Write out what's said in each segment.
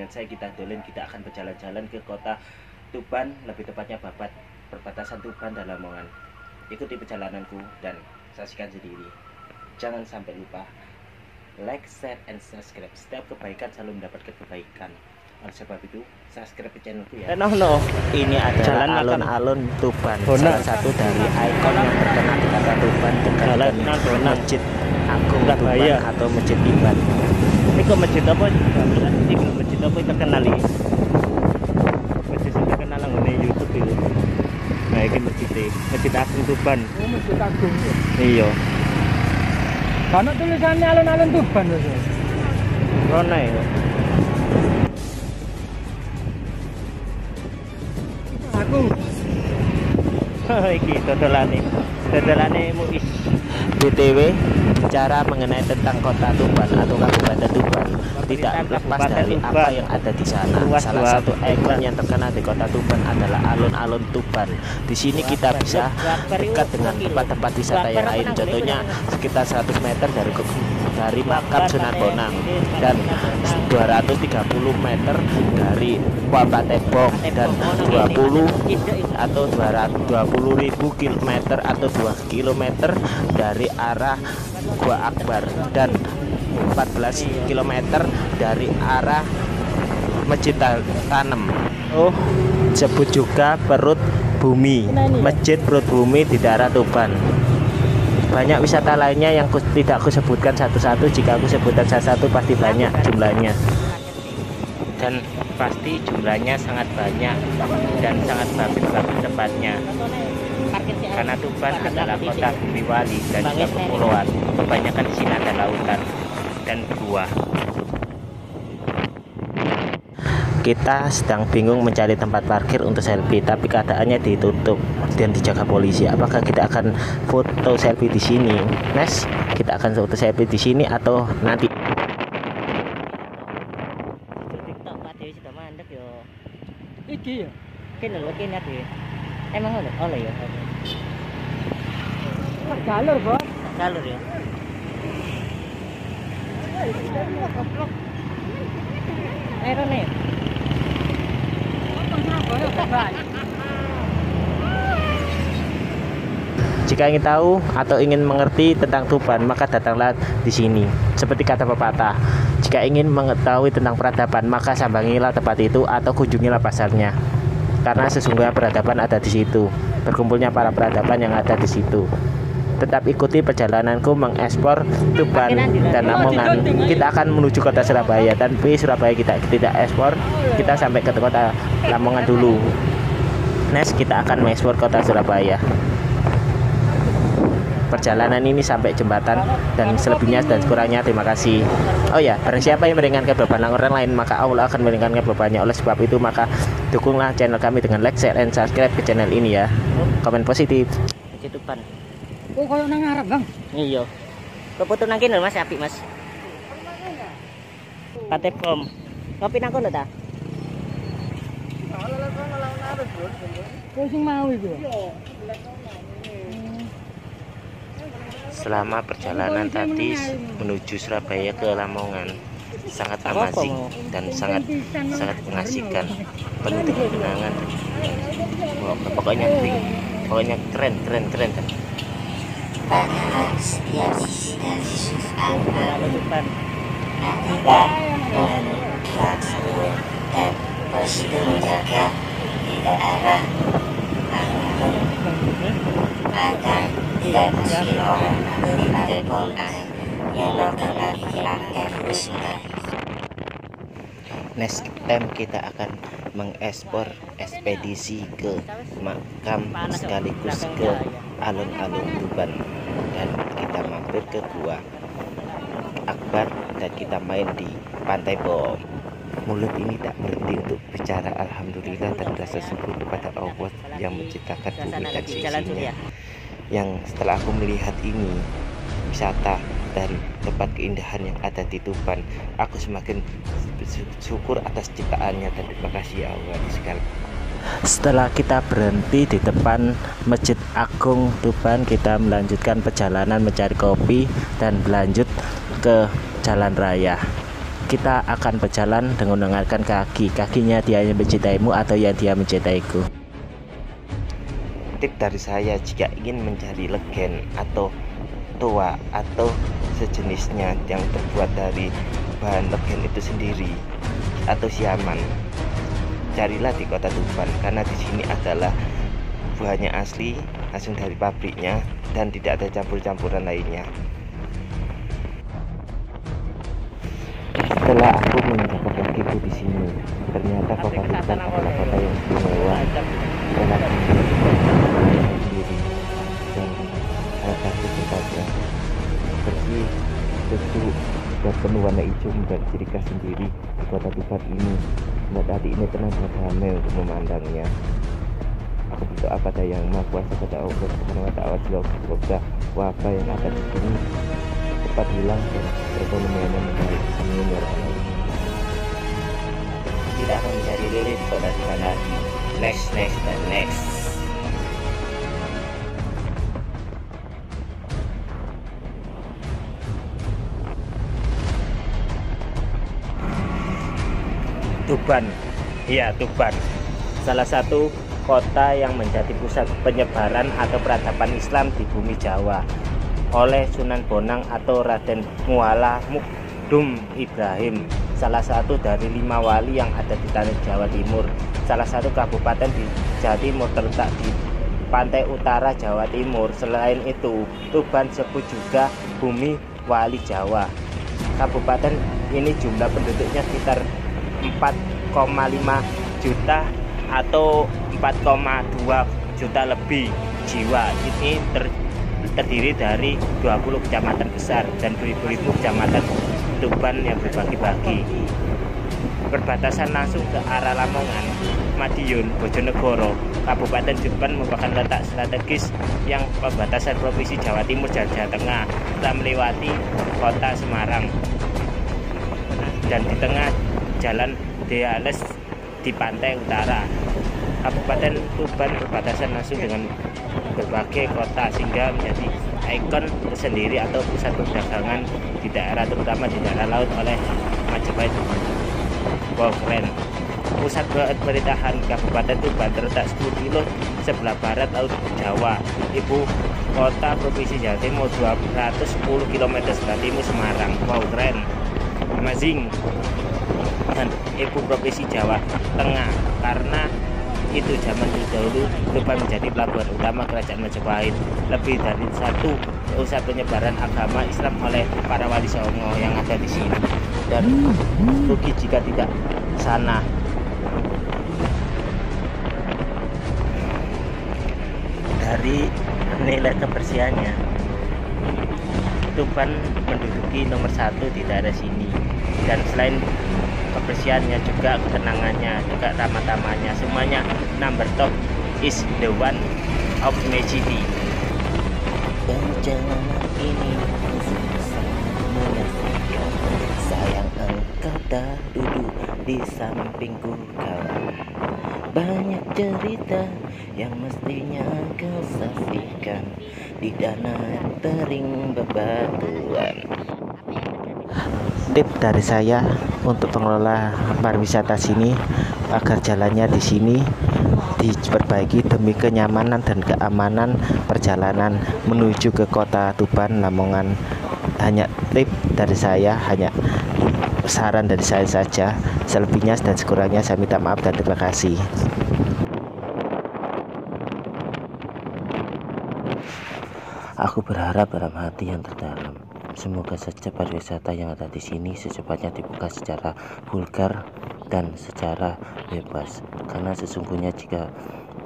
dengan saya Gita Dolin. Kita akan berjalan-jalan ke kota Tuban, lebih tepatnya Babat, perbatasan Tuban dan Lamongan. Ikuti perjalananku dan saksikan sendiri. Jangan sampai lupa like, share, and subscribe. Setiap kebaikan selalu mendapatkan kebaikan. Oleh sebab itu, subscribe channelku ya. Ini adalah alun-alun Tuban, salah satu dari ikon yang terkenal di kota Tuban, dekat dengan Masjid Agung Tuban atau Masjid Iban. Ini kok masjid apa? Ini masjid apa yang terkenal ini? Masjid yang terkenal di YouTube itu. Nah, ini Masjid Agung Tuban. Oh, Masjid Agung. Iya. Karena tulisannya alun-alun Tuban loh. Rona ya. Agung. Iki dodolane Muis. BTW, bicara mengenai tentang kota Tuban atau Kabupaten Tuban, tidak lepas dari apa yang ada di sana. Salah satu ikon yang terkenal di kota Tuban adalah alun-alun Tuban. Di sini kita bisa dekat dengan tempat-tempat wisata yang lain. Contohnya sekitar 100 meter dari makam Sunan Bonang dan 230 meter dari Kota Tebong dan 20 atau 220.000 kilometer atau 2 kilometer dari arah Gua Akbar dan 14 kilometer dari arah Masjid Tanem. Oh, Sebut juga perut bumi, Masjid Perut Bumi di daerah Tuban. Banyak wisata lainnya yang tidak aku sebutkan satu-satu. Jika aku sebutkan satu-satu pasti banyak jumlahnya. Dan pasti jumlahnya sangat banyak dan sangat bagus-bagus tempatnya. Karena Tuban adalah kota bumi wali dan juga kepulauan. Kebanyakan di sini ada lautan dan gua. Kita sedang bingung mencari tempat parkir untuk selfie, tapi keadaannya ditutup dan dijaga polisi. Apakah kita akan foto selfie di sini, Nes? Kita akan foto selfie di sini atau nanti? Iki ya. Kene lho, kene ade. Emang oleh ya. Jalur, Bos. Jalur ya. Rone. Jika ingin tahu atau ingin mengerti tentang Tuban, maka datanglah di sini. Seperti kata pepatah, jika ingin mengetahui tentang peradaban, maka sambangilah tempat itu atau kunjungilah pasarnya. Karena sesungguhnya peradaban ada di situ. Berkumpulnya para peradaban yang ada di situ. Tetap ikuti perjalananku mengekspor Tuban dan Lamongan. Kita akan menuju kota Surabaya, dan di Surabaya kita tidak ekspor, kita sampai ke kota Lamongan dulu. Next kita akan mengekspor kota Surabaya. Perjalanan ini sampai jembatan dan selebihnya dan kurangnya terima kasih. Oh ya, barang siapa yang meringankan beban orang lain, maka Allah akan meringankan bebannya. Oleh sebab itu, maka dukunglah channel kami dengan like, share, and subscribe ke channel ini ya. Komen positif. Tuban. Oh, koyo nang ngarep, Bang. Iya. Kok foto nang kene Mas, apik Mas. Pate bom. Kopi nang kono ta? Kok sing mau iku? Selama perjalanan tadi menuju Surabaya ke Lamongan sangat amazing dan sangat mengasihkan, penuh dengan kenangan. Wow, pokoknya keren. Setiap sisi dari Yusuf Anwar dan Presiden menjaga di daerah agar tidak terjadi orang di Padepokan yang terkena pikiran evolusi. Next time kita akan mengekspor ekspedisi ke makam sekaligus ke alun-alun Tuban, dan kita mampir ke Gua Akbar dan kita main di Pantai Bom. Mulut ini tak berhenti untuk bicara alhamdulillah dan rasa syukur kepada Allah yang menciptakan bumi dan seisinya. Yang setelah aku melihat ini wisata dan tempat keindahan yang ada di Tuban, aku semakin bersyukur atas ciptaannya dan terima kasih ya Allah sekali. Setelah kita berhenti di depan Masjid Agung Tuban, kita melanjutkan perjalanan mencari kopi dan berlanjut ke jalan raya. kita akan berjalan dengan menggunakan kakinya dia yang mencintaimu atau yang dia mencintaiku. Tip dari saya jika ingin mencari legen atau tua atau sejenisnya yang terbuat dari bahan legen itu sendiri atau siaman, carilah di kota Tuban karena di sini adalah buahnya asli langsung dari pabriknya dan tidak ada campur-campuran lainnya. Setelah aku menginjakan kakiku di sini, ternyata kota Tuban adalah kota yang istimewa, relatif sendiri, dan salah satu tempatnya bersih, sejuk, dan penuh warna hijau menjadi ciri khas sendiri di kota Tuban ini. Dan tadi ini tenang dan damai untuk memandangnya. Aku berdoa pada Yang Maha Kuasa, pada Allah Subhanahu wa Ta'ala, semoga wabah yang ada di sini cepat hilang dan perekonomiannya membaik. Amin ya rabbal alamin. Tidak akan mencari lilit kota Tuban lagi. Next dan next. Tuban, iya Tuban, salah satu kota yang menjadi pusat penyebaran atau peradaban Islam di bumi Jawa oleh Sunan Bonang atau Raden Muala Mukdum Ibrahim, salah satu dari 5 wali yang ada di tanah Jawa Timur. Salah satu kabupaten di Jawa Timur terletak di pantai utara Jawa Timur. Selain itu, Tuban disebut juga bumi wali Jawa. Kabupaten ini jumlah penduduknya sekitar 4,5 juta atau 4,2 juta lebih jiwa. Ini terdiri dari 20 kecamatan besar dan beribu-ribu kecamatan Tuban yang berbagi-bagi. Perbatasan langsung ke arah Lamongan, Madiun, Bojonegoro. Kabupaten Tuban merupakan letak strategis yang perbatasan Provinsi Jawa Timur dan Jawa Tengah, setelah melewati kota Semarang dan di tengah Jalan Deales di pantai utara. Kabupaten Tuban berbatasan langsung dengan berbagai kota sehingga menjadi ikon tersendiri atau pusat perdagangan di daerah, terutama di daerah laut oleh Majapahit. Wow, keren. Pusat pemerintahan Kabupaten Tuban terletak 10 km sebelah barat Laut Jawa. Ibu kota Provinsi Jawa Timur 210 km sebelah timur Semarang. Wow, keren, amazing. Dan ibu provinsi Jawa Tengah, karena itu zaman dahulu Tuban menjadi pelabuhan utama kerajaan Majapahit. Lebih dari satu pusat penyebaran agama Islam oleh para wali songo yang ada di sini, dan rugi jika tidak sana. Dari nilai kebersihannya, Tuban menduduki nomor 1 di daerah sini. Dan selain kebersihannya juga ketenangannya, juga ramah tamahnya, semuanya number top is the one of my city. Perjalanan ini menyaksikan, sayang engkau tak duduk di sampingku kawan. Banyak cerita yang mestinya kau saksikan di danau tering bebatuan. Tip dari saya untuk pengelola pariwisata sini agar jalannya di sini diperbaiki demi kenyamanan dan keamanan perjalanan menuju ke kota Tuban, Lamongan. Hanya tip dari saya, hanya saran dari saya saja. Selebihnya dan sekurangnya saya minta maaf dan terima kasih. Aku berharap dalam hati yang terdalam, semoga saja pariwisata yang ada di sini secepatnya dibuka secara vulgar dan secara bebas. Karena sesungguhnya jika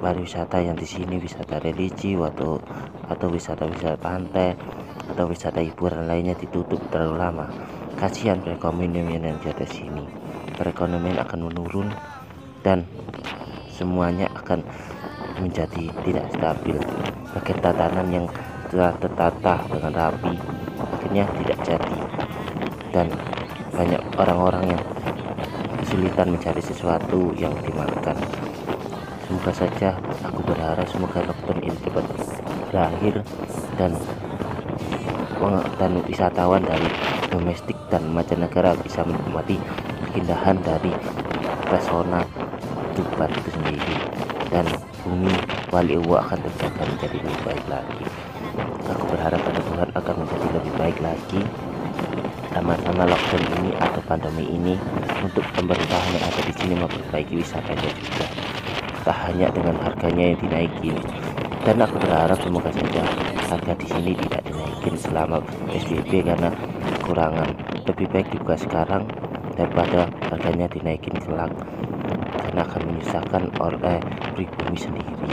pariwisata yang di sini, wisata religi atau wisata-wisata pantai atau wisata hiburan lainnya ditutup terlalu lama, kasihan perekonomian yang ada di sini. Perekonomian akan menurun dan semuanya akan menjadi tidak stabil. Bagian tatanan yang telah tertata dengan rapi akhirnya tidak jadi, dan banyak orang-orang yang kesulitan mencari sesuatu yang dimakan. Semoga saja, aku berharap semoga lockdown ini cepat berakhir dan wisatawan dari domestik dan mancanegara bisa menikmati keindahan dari pesona Tuban itu sendiri, dan bumi Waliwo akan terjaga menjadi lebih baik lagi. Aku berharap pada Tuhan akan menjadi lebih baik lagi sama-sama lockdown ini atau pandemi ini, untuk pemerintahan yang ada di sini memperbaiki wisatanya juga, tak hanya dengan harganya yang dinaikin. Dan aku berharap semoga saja harga di sini tidak dinaikin selama PSBB karena kekurangan. Lebih baik dibuka sekarang daripada harganya dinaikin kelak, karena akan menyusahkan pribumi sendiri.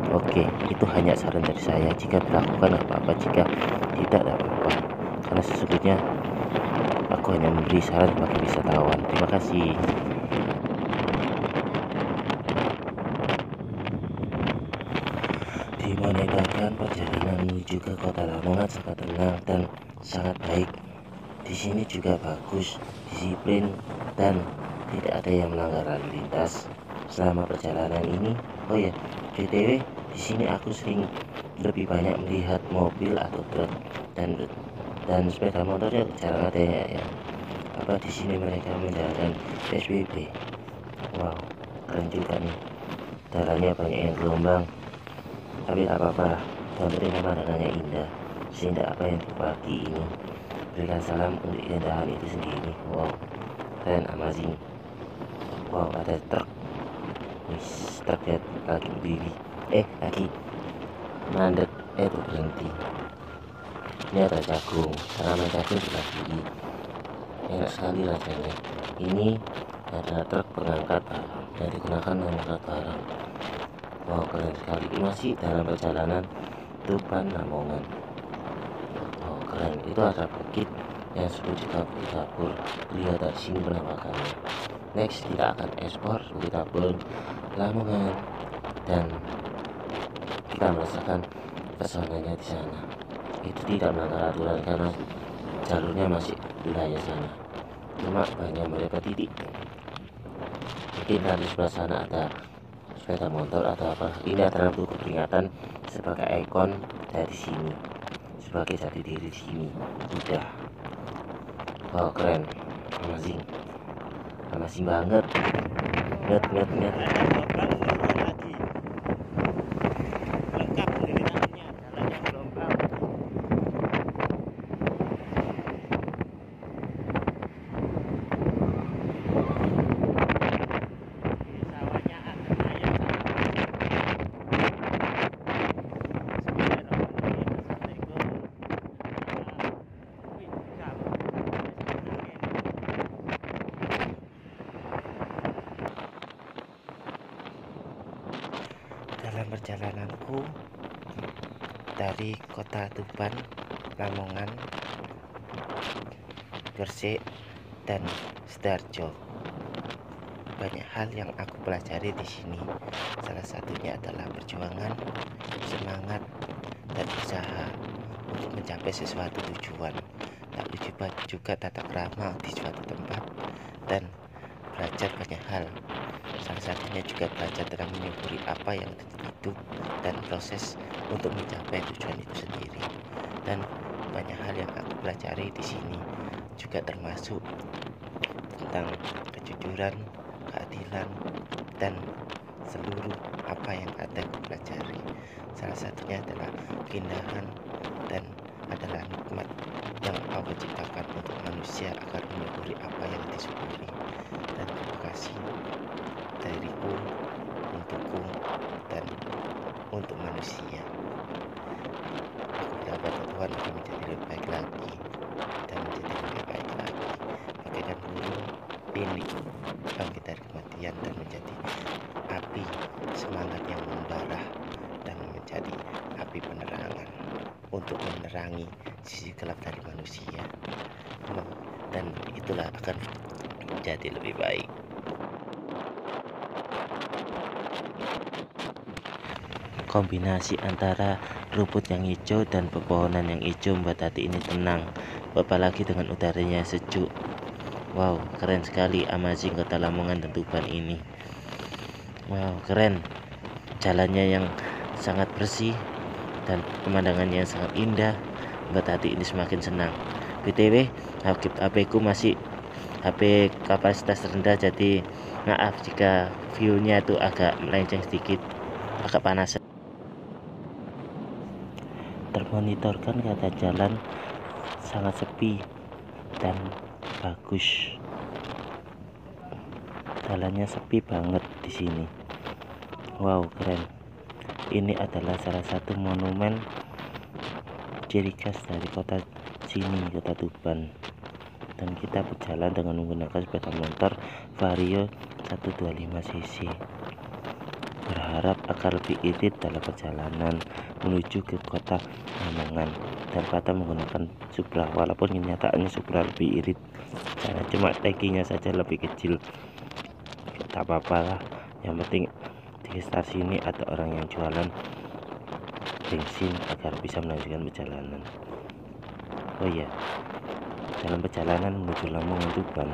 Oke, itu hanya saran dari saya. Jika dilakukan apa-apa, jika tidak apa-apa, karena sesungguhnya aku hanya memberi saran sebagai wisatawan. Terima kasih. Dimanapun perjalanan menuju ke kota Lamongan sangat tenang dan sangat baik. Di sini juga bagus, disiplin, dan tidak ada yang melanggar lalu lintas selama perjalanan ini. Oh ya, BTW, di sini aku sering lebih banyak melihat mobil atau truk dan sepeda motornya jarang ada ya. Di sini mereka menjalankan PSBB. Wow, keren juga nih. Jalannya banyak yang gelombang, tapi tak apa-apa, yang penting pemandangannya indah. Seindah apa yang dibagi ini. Berikan salam untuk keindahan itu sendiri. Wow, keren, amazing. Wow, ada truk. Truk ya, lagi berdiri. Lagi mandek. Berhenti. Ini ada jagung, tanaman jagung sebelah kiri. Enak sekali rasanya. Ini adalah truk pengangkat barang yang digunakan mengangkat barang. Wow, keren sekali. Masih dalam perjalanan Tuban Lamongan. Oh, keren. Itu ada bukit yang sudah dikabur. Lihat dari sini penampakannya. Next, kita akan ekspor Bukit Tabun Lamongan, dan kita merasakan pesonanya di sana. Itu tidak melanggar aturan karena jalurnya masih wilayah sana, cuma banyak beberapa titik. Mungkin dari sebelah sana ada sepeda motor atau apa. Ini adalah buku peringatan sebagai ikon dari sini, sebagai jati diri di sini. Udah. Wow, keren, amazing banget. Net. Dalam perjalananku dari kota Tuban, Lamongan, Gresik, dan Sidoarjo, banyak hal yang aku pelajari di sini. Salah satunya adalah perjuangan, semangat, dan usaha untuk mencapai sesuatu tujuan. Lalu juga tata krama di suatu tempat, dan belajar banyak hal. Salah satunya juga belajar tentang menyukuri apa yang hidup dan proses untuk mencapai tujuan itu sendiri. Dan banyak hal yang aku pelajari di sini juga termasuk tentang kejujuran, keadilan, dan seluruh apa yang ada aku pelajari. Salah satunya adalah keindahan dan adalah nikmat yang Allah ciptakan untuk manusia agar menyukuri apa yang disyukuri. Dan terima kasih dariku, untukku, dan untuk manusia. Aku dapat Tuhan akan menjadi lebih baik lagi dan menjadi lebih baik lagi, bagaikan burung ini bangkit dari kematian dan menjadi api semangat yang membara dan menjadi api penerangan untuk menerangi sisi gelap dari manusia, dan itulah akan menjadi lebih baik. Kombinasi antara rumput yang hijau dan pepohonan yang hijau membuat hati ini tenang, apalagi dengan udaranya sejuk. Wow, keren sekali, amazing kota Lamongan dan Tuban ini. Wow, keren. Jalannya yang sangat bersih dan pemandangannya yang sangat indah membuat hati ini semakin senang. BTW HP ku masih HP kapasitas rendah, jadi maaf jika viewnya itu agak melenceng sedikit, agak panas. Termonitorkan kata jalan sangat sepi dan bagus. Jalannya sepi banget di sini. Wow, keren. Ini adalah salah satu monumen ciri khas dari kota sini, kota Tuban. Dan kita berjalan dengan menggunakan sepeda motor Vario 125cc. Berharap agar lebih irit dalam perjalanan menuju ke kota Lamongan. Daripada menggunakan Supra, walaupun kenyataannya Supra lebih irit, karena cuma tankinya saja lebih kecil. Tak apa-apa lah, yang penting di sekitar sini ada orang yang jualan bensin agar bisa melanjutkan perjalanan. Oh iya, dalam perjalanan menuju Lamongan Tuban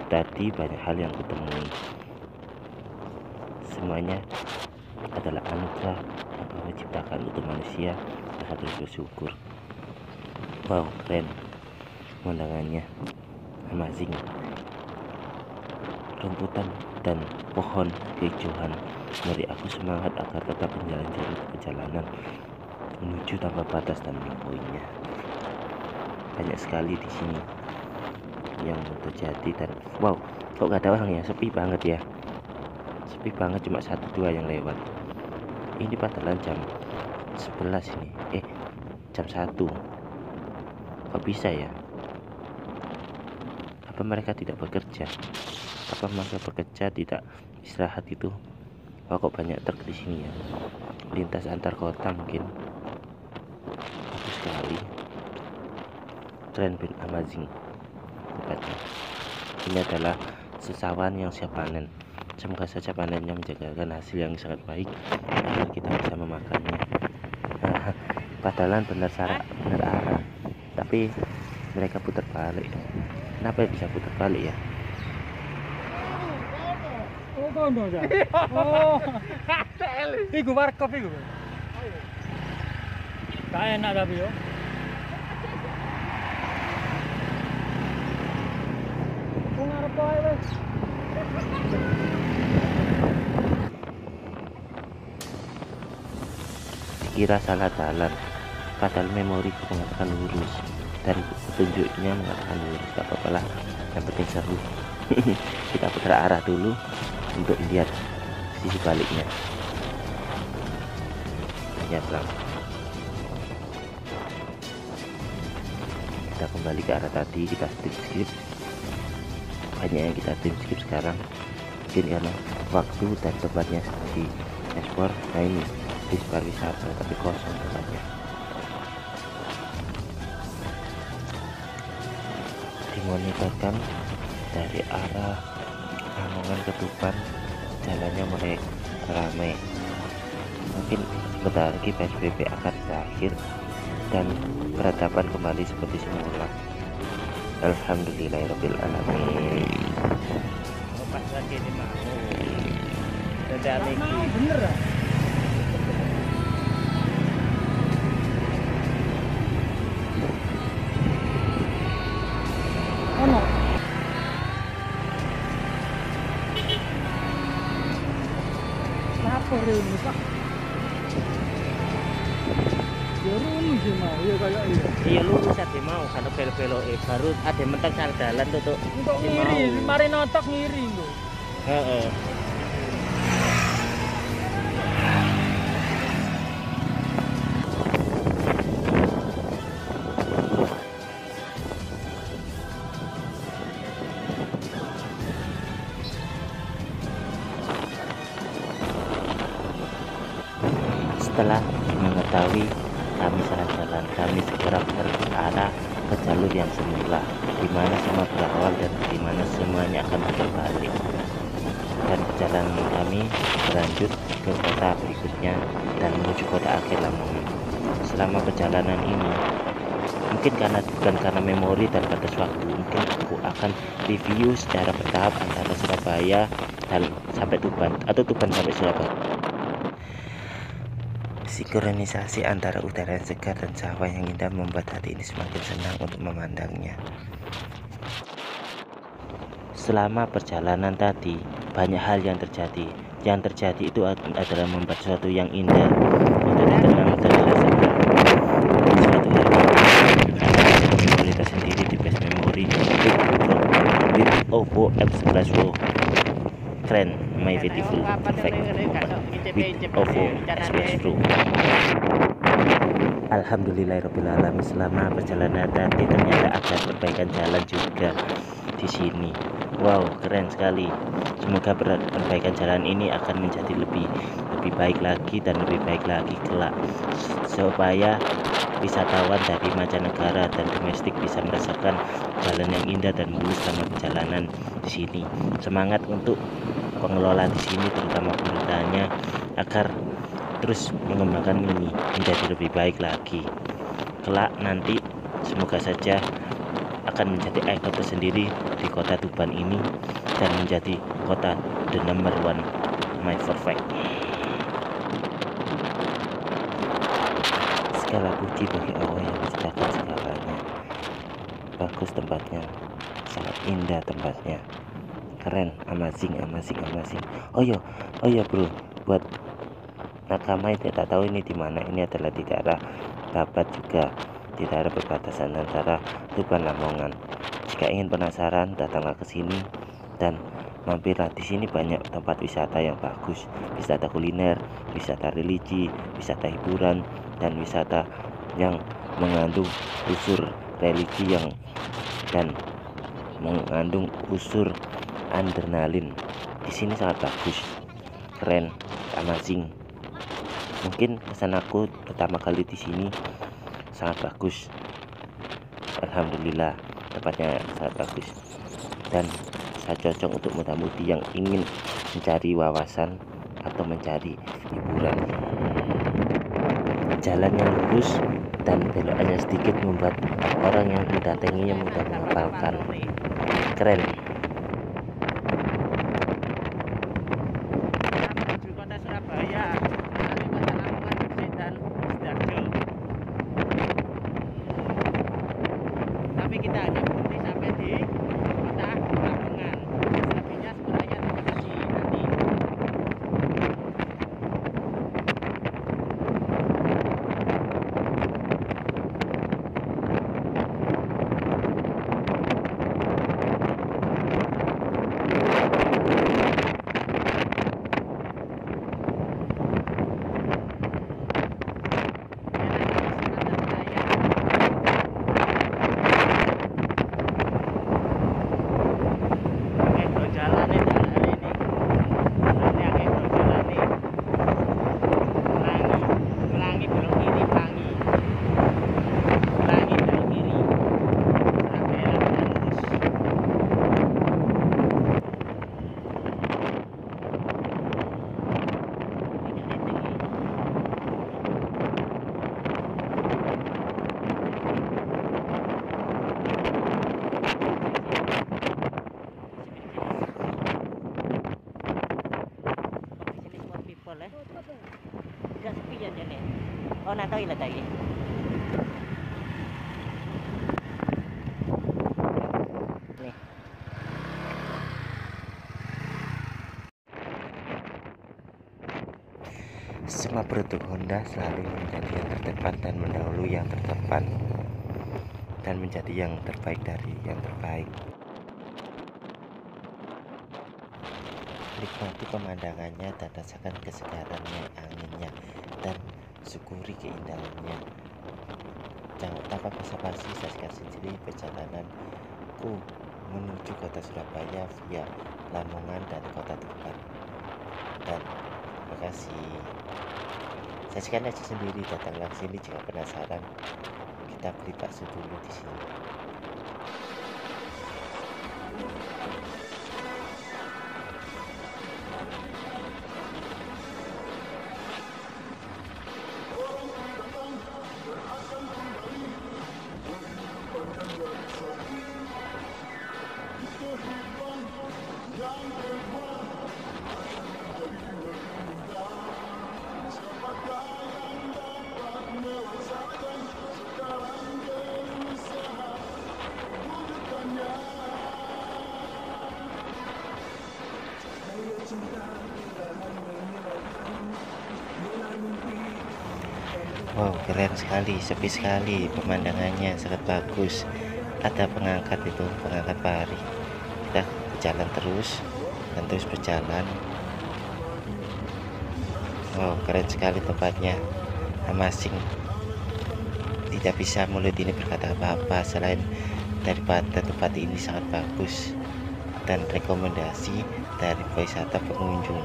tadi banyak hal yang kutemui. Semuanya adalah anugerah yang Allah ciptakan untuk manusia, maka terus bersyukur. Wow, keren pemandangannya, amazing. Rumputan dan pohon kehijauan memberi aku semangat agar tetap menjalani perjalanan menuju tanpa batas dan poinnya. Banyak sekali di sini yang terjadi dan wow, kok gak ada orang ya, sepi banget ya, sepi banget, cuma 1-2 yang lewat. Ini padahal jam 11 ini, jam 1. Kok bisa ya? Apa mereka tidak bekerja? Apa mereka bekerja tidak istirahat itu? Oh, kok banyak truk di sini ya? Lintas antar kota mungkin. Bagus sekali. Keren, amazing tempatnya. Ini adalah sesawan yang siap panen. Semoga saja panennya menjaga hasil yang sangat baik agar kita bisa memakannya. Padahal benar arah, tapi mereka putar balik. Kenapa bisa putar balik ya? Oh, kono ya. Oh. Iku warkop iku. Gak enak tapi yo. Wong arep ae wis. Dikira salah jalan, padahal memori mengatakan lurus dan petunjuknya mengatakan lurus. Gak apa-apa lah, yang penting seru. Kita putar arah dulu untuk lihat sisi baliknya. Ya bang, kita kembali ke arah tadi, kita skip. Banyak yang kita skip sekarang, mungkin karena waktu dan tempatnya di ekspor. Nah ini di pariwisata tapi kosong tempatnya. Dimonitorkan dari arah Lamongan ke Tuban, jalannya mulai ramai. Mungkin sebentar lagi PSBB akan berakhir dan peradaban kembali seperti semula. Alhamdulillahirabbil alamin. Pas lagi ini mau. Dadak Mau iki. bener ah. Ono. Lapor ini Pak. Ya runu sih mau, ya kayak iya. Iya lurus aja mau karena belok-belok baru ada mentek salah jalan tuh. Untuk ngiri, mari notok ngiri lho. Heeh. Setelah mengetahui kami salah jalan, kami segera berarah ke jalur yang semula, di mana semua berawal dan di mana semuanya akan berbalik. Dan perjalanan kami berlanjut ke kota berikutnya dan menuju kota akhir Lamongan. Selama perjalanan ini, mungkin bukan karena memori dan batas waktu, mungkin aku akan review secara bertahap antara Surabaya dan sampai Tuban, atau Tuban sampai Surabaya. Sinkronisasi antara udara yang segar dan sawah yang indah membuat hati ini semakin senang untuk memandangnya. Selama perjalanan tadi, banyak hal yang terjadi. Yang terjadi itu adalah membuat sesuatu yang indah untuk dikenang dan dirasakan. Suatu hari memori tersendiri di base memory with OVO F11 Pro. Keren, my beautiful, perfect with OVO F11 Pro. Alhamdulillahirobbilalamin. Selama perjalanan tadi ternyata ada perbaikan jalan juga di sini. Wow, keren sekali. Semoga perbaikan jalan ini akan menjadi lebih baik lagi dan lebih baik lagi kelak, supaya wisatawan dari mancanegara dan domestik bisa merasakan jalan yang indah dan mulus selama perjalanan di sini. Semangat untuk pengelola di sini, terutama pemerintahnya, agar terus mengembangkan ini menjadi lebih baik lagi. Kelak nanti semoga saja akan menjadi ikon tersendiri di kota Tuban ini dan menjadi kota the number one, my perfect. Segala puji bagi Allah yang menciptakan segalanya. Bagus tempatnya, sangat indah tempatnya, keren, amazing. Oh ya bro, buat nakama yang tidak tahu ini di mana, ini adalah di daerah Babat juga, di daerah perbatasan antara Tuban Lamongan. Jika ingin penasaran, datanglah ke sini dan mampirlah. Di sini banyak tempat wisata yang bagus, wisata kuliner, wisata religi, wisata hiburan, dan wisata yang mengandung unsur religi dan mengandung unsur adrenalin. Di sini sangat bagus, keren, amazing. Mungkin kesan aku pertama kali di sini sangat bagus. Alhamdulillah, tempatnya sangat bagus dan sangat cocok untuk muda-mudi yang ingin mencari wawasan atau mencari hiburan. Jalan yang lurus dan belokannya sedikit membuat orang yang mendatanginya mudah menghafalkan. Keren. Menuju kota Surabaya, melalui kota Lamongan, Gresik, dan Sidoarjo. Tapi kita hanya berhenti sampai di kota Lamongan. Selebihnya sebenarnya terjadi nanti. Oh, nah tahu ilah tadi. Nih. Semua produk Honda selalu menjadi yang terdepan dan mendahului yang terdepan, dan menjadi yang terbaik dari yang terbaik. Nikmati pemandangannya dan rasakan kesegarannya, anginnya, dan syukuri keindahannya. Jangan tanpa basa-basi, saksikan sendiri perjalananku menuju kota Surabaya via Lamongan dan kota Tuban. Dan terima kasih. Saksikan aja sendiri, datanglah sini jika penasaran. Kita beli bakso dulu di sini. Wow, keren sekali, sepi sekali, pemandangannya sangat bagus. Ada pengangkat itu, pengangkat pari. Kita berjalan terus dan terus berjalan. Wow, keren sekali tempatnya, amazing. Tidak bisa mulut ini berkata apa-apa selain daripada tempat ini sangat bagus dan rekomendasi dari wisata pengunjung.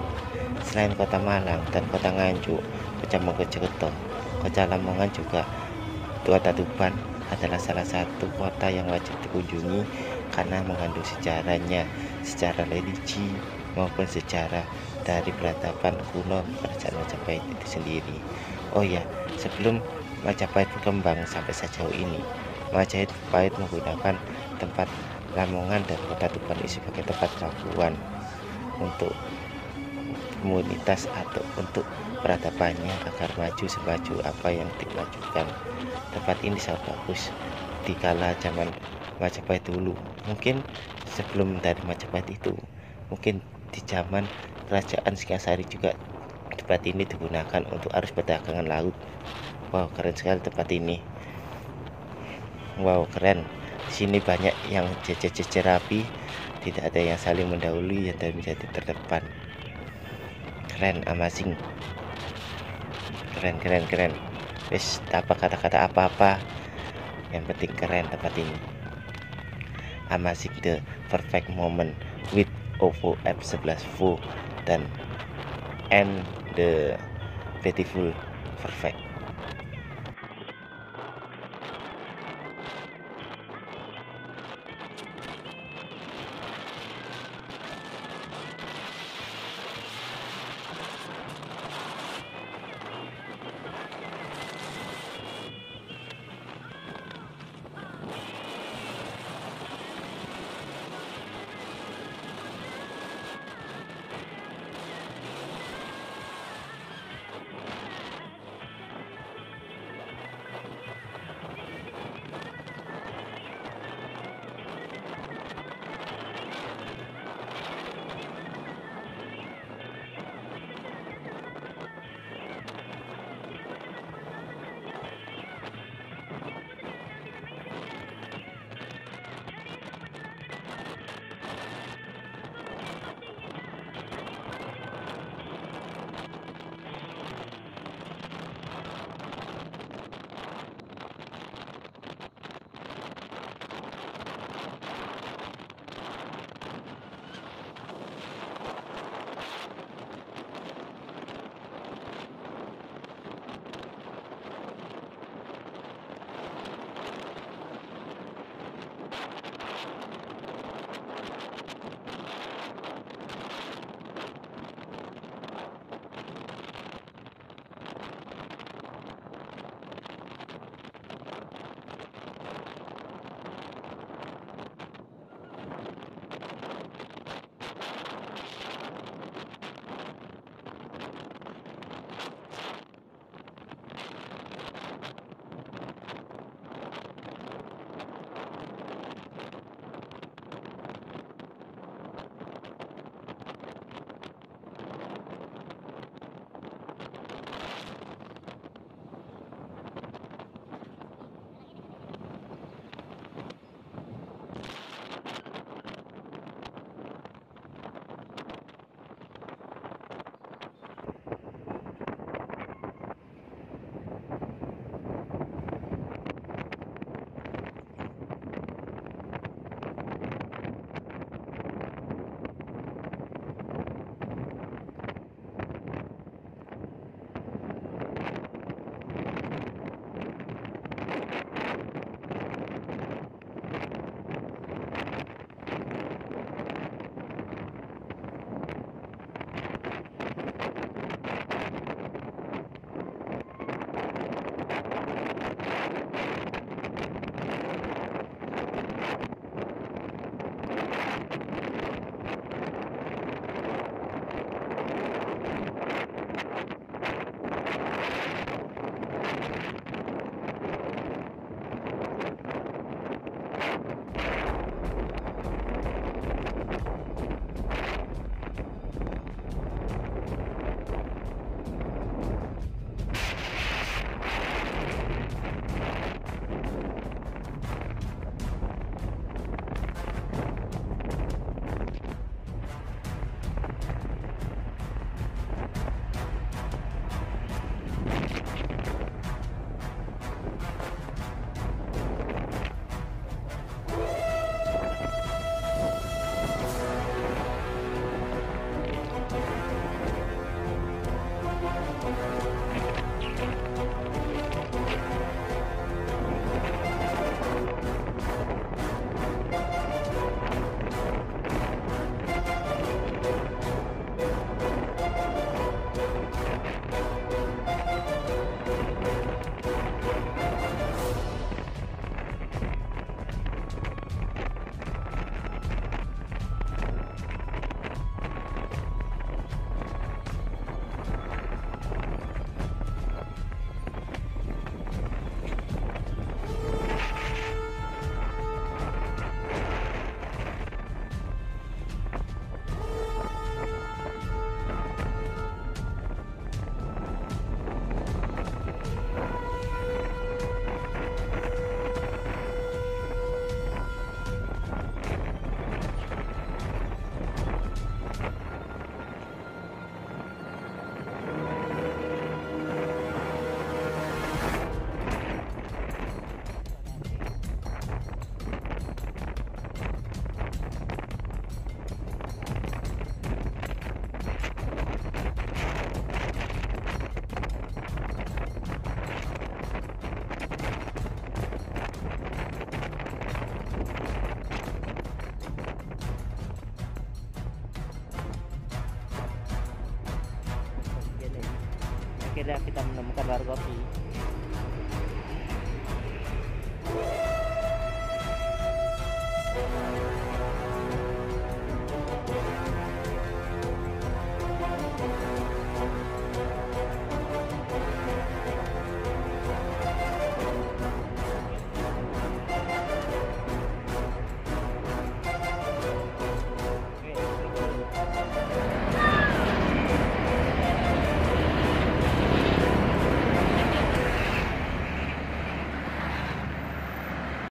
Selain Kota Malang dan Kota Nganjuk, Kota Mojokerto, Kota Lamongan juga, Kota Tuban adalah salah satu kota yang wajib dikunjungi karena mengandung sejarahnya, sejarah religi maupun sejarah dari peradaban kuno kerajaan Majapahit itu sendiri. Oh ya, sebelum Majapahit berkembang sampai sejauh ini, Majapahit menggunakan tempat Lamongan dan Kota Tuban ini sebagai tempat pelabuhan untuk komunitas atau untuk peradabannya agar maju semaju apa yang dimajukan. Tempat ini sangat bagus di kala zaman Majapahit dulu, mungkin sebelum dari Majapahit itu, mungkin di zaman kerajaan Singasari juga tempat ini digunakan untuk arus perdagangan laut. Wow, keren sekali tempat ini. Wow, keren. Di sini banyak yang jejer-jejer rapi, tidak ada yang saling mendahului dan menjadi terdepan. Keren, amazing. Keren. Wis, tanpa kata-kata apa-apa, yang penting keren tempat ini. Amazing, the perfect moment with Oppo F11 Pro dan the beautiful perfect. Akhirnya kita menemukan warung kopi.